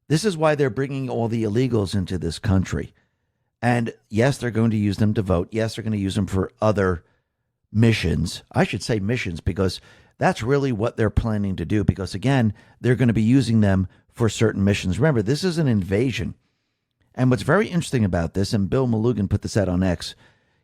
This is why they're bringing all the illegals into this country. And yes, they're going to use them to vote. Yes, they're going to use them for other missions. I should say missions because that's really what they're planning to do. Because again, they're going to be using them for certain missions. Remember, this is an invasion. And what's very interesting about this, and Bill Malugin put this out on X,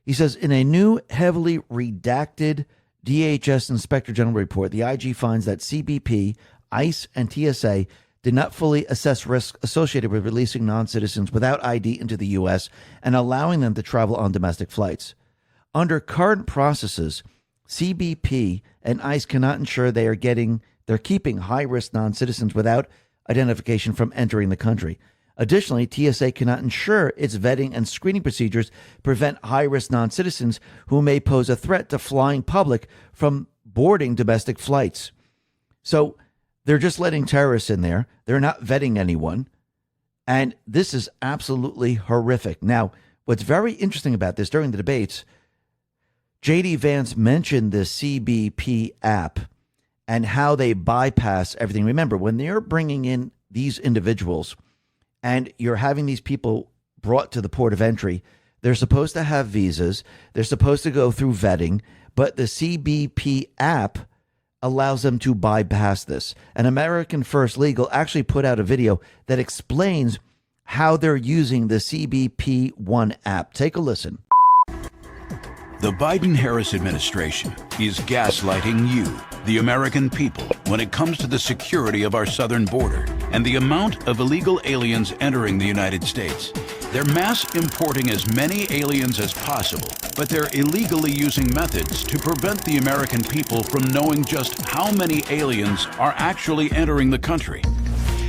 he says, in a new heavily redacted DHS Inspector General report, the IG finds that CBP, ICE, and TSA did not fully assess risk associated with releasing non-citizens without ID into the U.S. and allowing them to travel on domestic flights. Under current processes, CBP and ICE cannot ensure they're keeping high-risk non-citizens without identification from entering the country. Additionally, TSA cannot ensure its vetting and screening procedures prevent high-risk non-citizens who may pose a threat to flying public from boarding domestic flights. So they're just letting terrorists in there. They're not vetting anyone. And this is absolutely horrific. Now, what's very interesting about this during the debates, J.D. Vance mentioned the CBP app and how they bypass everything. Remember, when they're bringing in these individuals and you're having these people brought to the port of entry, they're supposed to have visas. They're supposed to go through vetting. But the CBP app allows them to bypass this. And American First Legal actually put out a video that explains how they're using the CBP One app. Take a listen. The Biden-Harris administration is gaslighting you, the American people, when it comes to the security of our southern border and the amount of illegal aliens entering the United States. They're mass importing as many aliens as possible, but they're illegally using methods to prevent the American people from knowing just how many aliens are actually entering the country.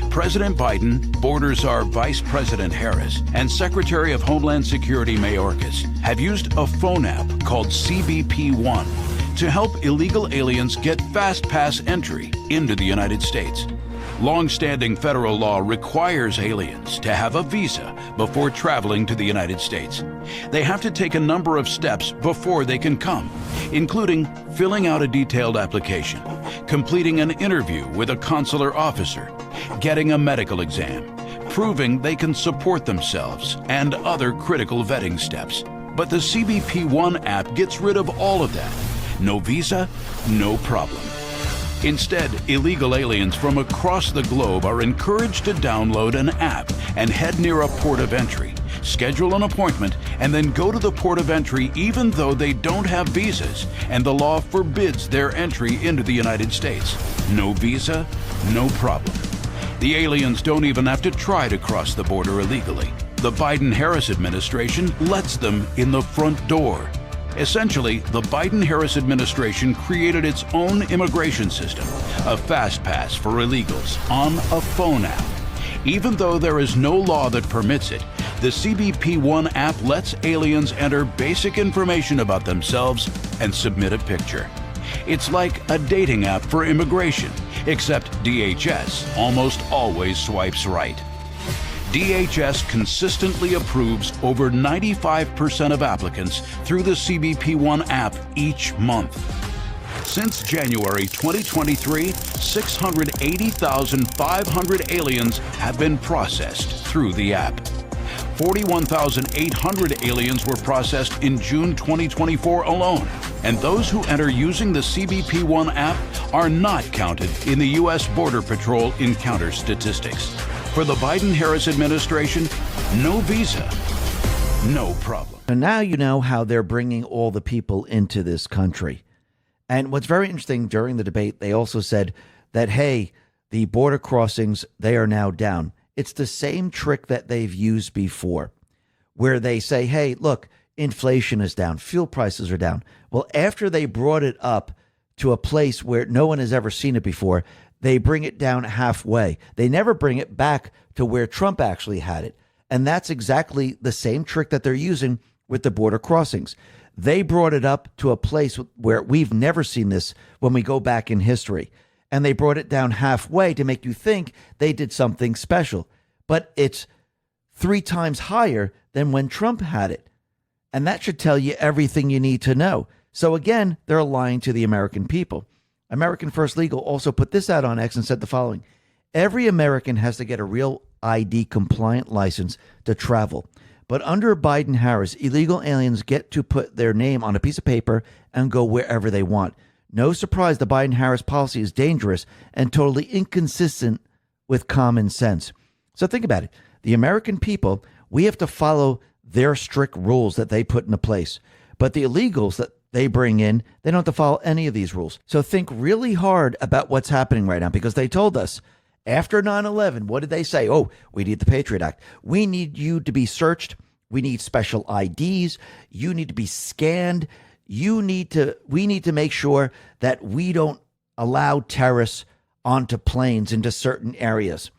President Biden, Border Czar Vice President Harris, and Secretary of Homeland Security Mayorkas have used a phone app called CBP One to help illegal aliens get fast pass entry into the United States. Long-standing federal law requires aliens to have a visa before traveling to the United States. They have to take a number of steps before they can come, including filling out a detailed application, completing an interview with a consular officer, getting a medical exam, proving they can support themselves, and other critical vetting steps. But the CBP One app gets rid of all of that. No visa, no problem. Instead, illegal aliens from across the globe are encouraged to download an app and head near a port of entry, schedule an appointment, and then go to the port of entry even though they don't have visas and the law forbids their entry into the United States. No visa, no problem. The aliens don't even have to try to cross the border illegally. The Biden-Harris administration lets them in the front door. Essentially, the Biden-Harris administration created its own immigration system, a fast pass for illegals on a phone app. Even though there is no law that permits it, the CBP One app lets aliens enter basic information about themselves and submit a picture. It's like a dating app for immigration, except DHS almost always swipes right. DHS consistently approves over 95% of applicants through the CBP One app each month. Since January 2023, 680,500 aliens have been processed through the app. 41,800 aliens were processed in June 2024 alone, and those who enter using the CBP One app are not counted in the U.S. Border Patrol encounter statistics. For the Biden-Harris administration, no visa, no problem. And now you know how they're bringing all the people into this country. And what's very interesting, during the debate, they also said that, hey, the border crossings, they are now down. It's the same trick that they've used before, where they say, hey, look, inflation is down, fuel prices are down. Well, after they brought it up to a place where no one has ever seen it before, they bring it down halfway. They never bring it back to where Trump actually had it. And that's exactly the same trick that they're using with the border crossings. They brought it up to a place where we've never seen this when we go back in history. And they brought it down halfway to make you think they did something special. But it's 3 times higher than when Trump had it. And that should tell you everything you need to know. So again, they're lying to the American people. American First Legal also put this out on X and said the following: every American has to get a real ID compliant license to travel. But under Biden-Harris, illegal aliens get to put their name on a piece of paper and go wherever they want. No surprise the Biden-Harris policy is dangerous and totally inconsistent with common sense. So think about it. The American people, we have to follow their strict rules that they put into place. But the illegals that they bring in, they don't have to follow any of these rules. So think really hard about what's happening right now, because they told us after 9/11, what did they say? Oh, we need the Patriot Act. We need you to be searched. We need special IDs. You need to be scanned. We need to make sure that we don't allow terrorists onto planes into certain areas.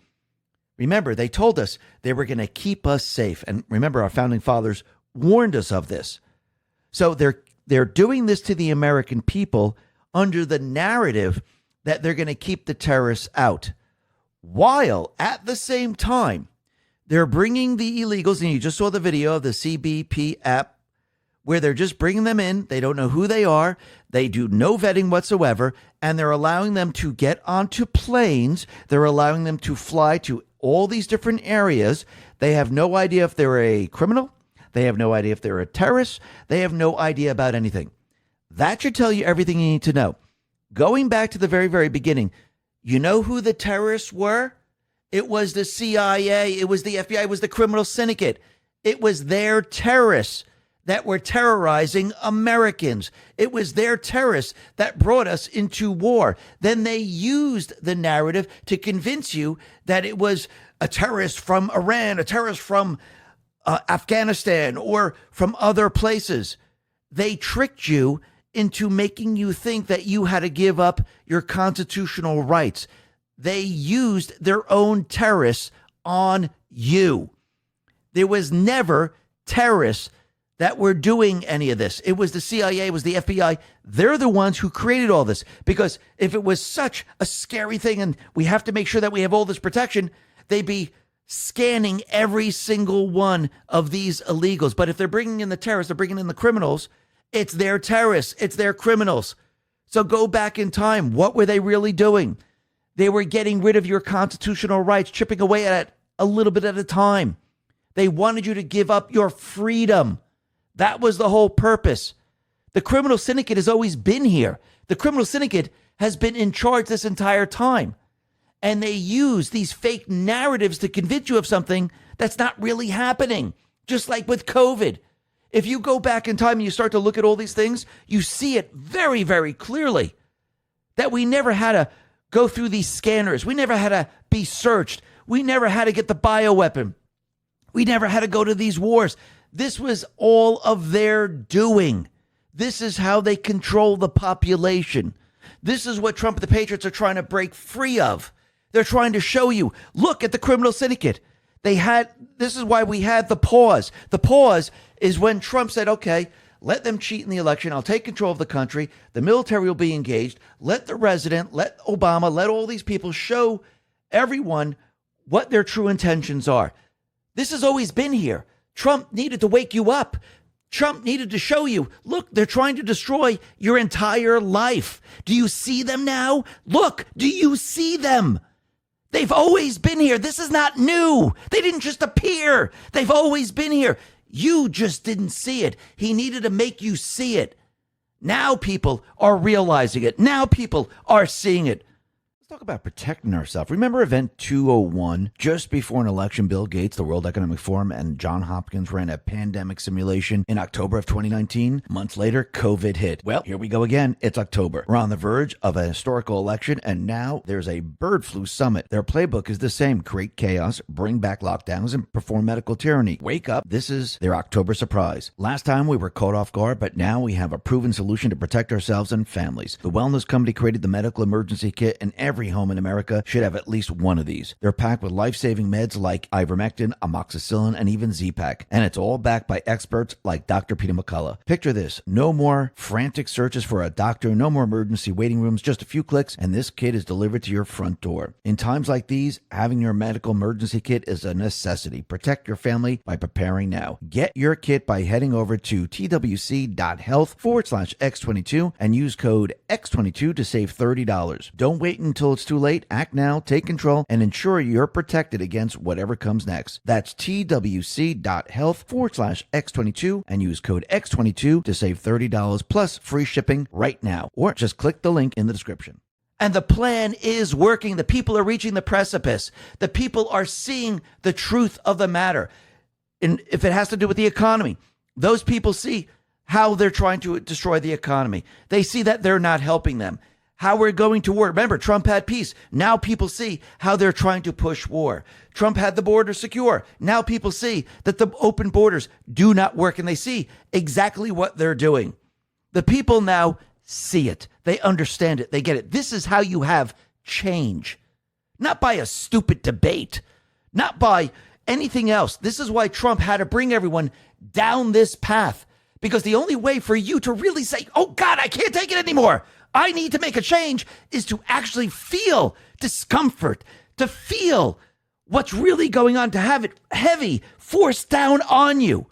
Remember, they told us they were going to keep us safe. And remember, our founding fathers warned us of this. So they're doing this to the American people under the narrative that they're going to keep the terrorists out, while at the same time, they're bringing the illegals, and you just saw the video of the CBP app, where they're just bringing them in. They don't know who they are. They do no vetting whatsoever, and they're allowing them to get onto planes. They're allowing them to fly to all these different areas. They have no idea if they're a criminal. They have no idea if they're a terrorist. They have no idea about anything. That should tell you everything you need to know. Going back to the very, very beginning, you know who the terrorists were? It was the CIA. It was the FBI. It was the criminal syndicate. It was their terrorists that were terrorizing Americans. It was their terrorists that brought us into war. Then they used the narrative to convince you that it was a terrorist from Iran, a terrorist from Afghanistan, or from other places. They tricked you into making you think that you had to give up your constitutional rights. They used their own terrorists on you. There was never terrorists that were doing any of this. It was the CIA, it was the FBI. They're the ones who created all this, because if it was such a scary thing and we have to make sure that we have all this protection, they'd be scanning every single one of these illegals. But if they're bringing in the terrorists, they're bringing in the criminals, it's their terrorists, it's their criminals. So go back in time. What were they really doing? They were getting rid of your constitutional rights, chipping away at it a little bit at a time. They wanted you to give up your freedom. That was the whole purpose. The criminal syndicate has always been here. The criminal syndicate has been in charge this entire time. And they use these fake narratives to convince you of something that's not really happening. Just like with COVID. If you go back in time and you start to look at all these things, you see it very, very clearly that we never had to go through these scanners. We never had to be searched. We never had to get the bioweapon. We never had to go to these wars. This was all of their doing. This is how they control the population. This is what Trump and the Patriots are trying to break free of. They're trying to show you, look at the criminal syndicate. This is why we had the pause. The pause is when Trump said, okay, let them cheat in the election. I'll take control of the country. The military will be engaged. Let the president, let Obama, let all these people show everyone what their true intentions are. This has always been here. Trump needed to wake you up. Trump needed to show you, look, they're trying to destroy your entire life. Do you see them now? Look, do you see them? They've always been here. This is not new. They didn't just appear. They've always been here. You just didn't see it. He needed to make you see it. Now people are realizing it. Now people are seeing it. Let's talk about protecting ourselves. Remember Event 201? Just before an election, Bill Gates, the World Economic Forum, and Johns Hopkins ran a pandemic simulation in October of 2019. Months later, COVID hit. Well, here we go again. It's October. We're on the verge of a historical election, and now there's a bird flu summit. Their playbook is the same. Create chaos, bring back lockdowns, and perform medical tyranny. Wake up. This is their October surprise. Last time we were caught off guard, but now we have a proven solution to protect ourselves and families. The wellness company created the medical emergency kit, and every home in America should have at least one of these. They're packed with life-saving meds like ivermectin, amoxicillin, and even Z-Pak. And it's all backed by experts like Dr. Peter McCullough. Picture this. No more frantic searches for a doctor, no more emergency waiting rooms, just a few clicks, and this kit is delivered to your front door. In times like these, having your medical emergency kit is a necessity. Protect your family by preparing now. Get your kit by heading over to twc.health/X22 and use code X22 to save $30. Don't wait until until it's too late. Act now, take control, and ensure you're protected against whatever comes next. That's twc.health/X22 and use code X22 to save $30 plus free shipping right now. Or just click the link in the description. And the plan is working. The people are reaching the precipice. The people are seeing the truth of the matter. And if it has to do with the economy, those people see how they're trying to destroy the economy. They see that they're not helping them. How we're going to war. Remember, Trump had peace. Now people see how they're trying to push war. Trump had the border secure. Now people see that the open borders do not work, and they see exactly what they're doing. The people now see it. They understand it. They get it. This is how you have change. Not by a stupid debate. Not by anything else. This is why Trump had to bring everyone down this path. Because the only way for you to really say, oh God, I can't take it anymore, I need to make a change, is to actually feel discomfort, to feel what's really going on, to have it heavy, forced down on you.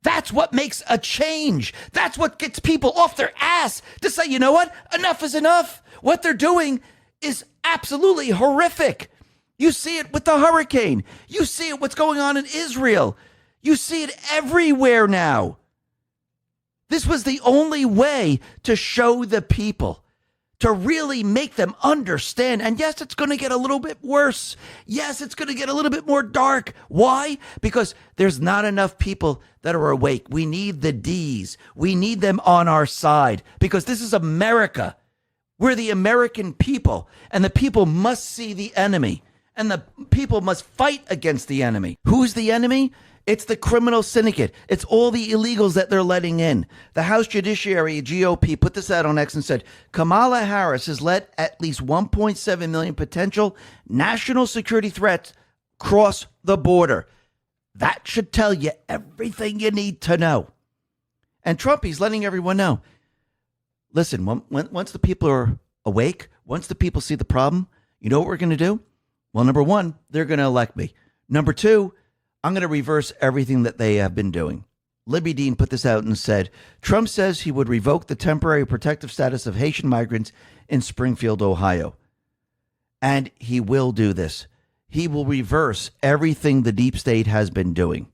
That's what makes a change. That's what gets people off their ass to say, you know what? Enough is enough. What they're doing is absolutely horrific. You see it with the hurricane. You see it what's going on in Israel. You see it everywhere now. This was the only way to show the people, to really make them understand. And yes, it's going to get a little bit worse. Yes, it's going to get a little bit more dark. Why? Because there's not enough people that are awake. We need the D's. We need them on our side, because this is America. We're the American people, and the people must see the enemy, and the people must fight against the enemy. Who's the enemy? It's the criminal syndicate. It's all the illegals that they're letting in. The House Judiciary, GOP, put this out on X and said, Kamala Harris has let at least 1.7 million potential national security threats cross the border. That should tell you everything you need to know. And Trump, he's letting everyone know. Listen, once the people are awake, once the people see the problem, you know what we're going to do? Well, number one, they're going to elect me. Number two, I'm going to reverse everything that they have been doing. Libby Dean put this out and said, Trump says he would revoke the temporary protective status of Haitian migrants in Springfield, Ohio. And he will do this. He will reverse everything the deep state has been doing.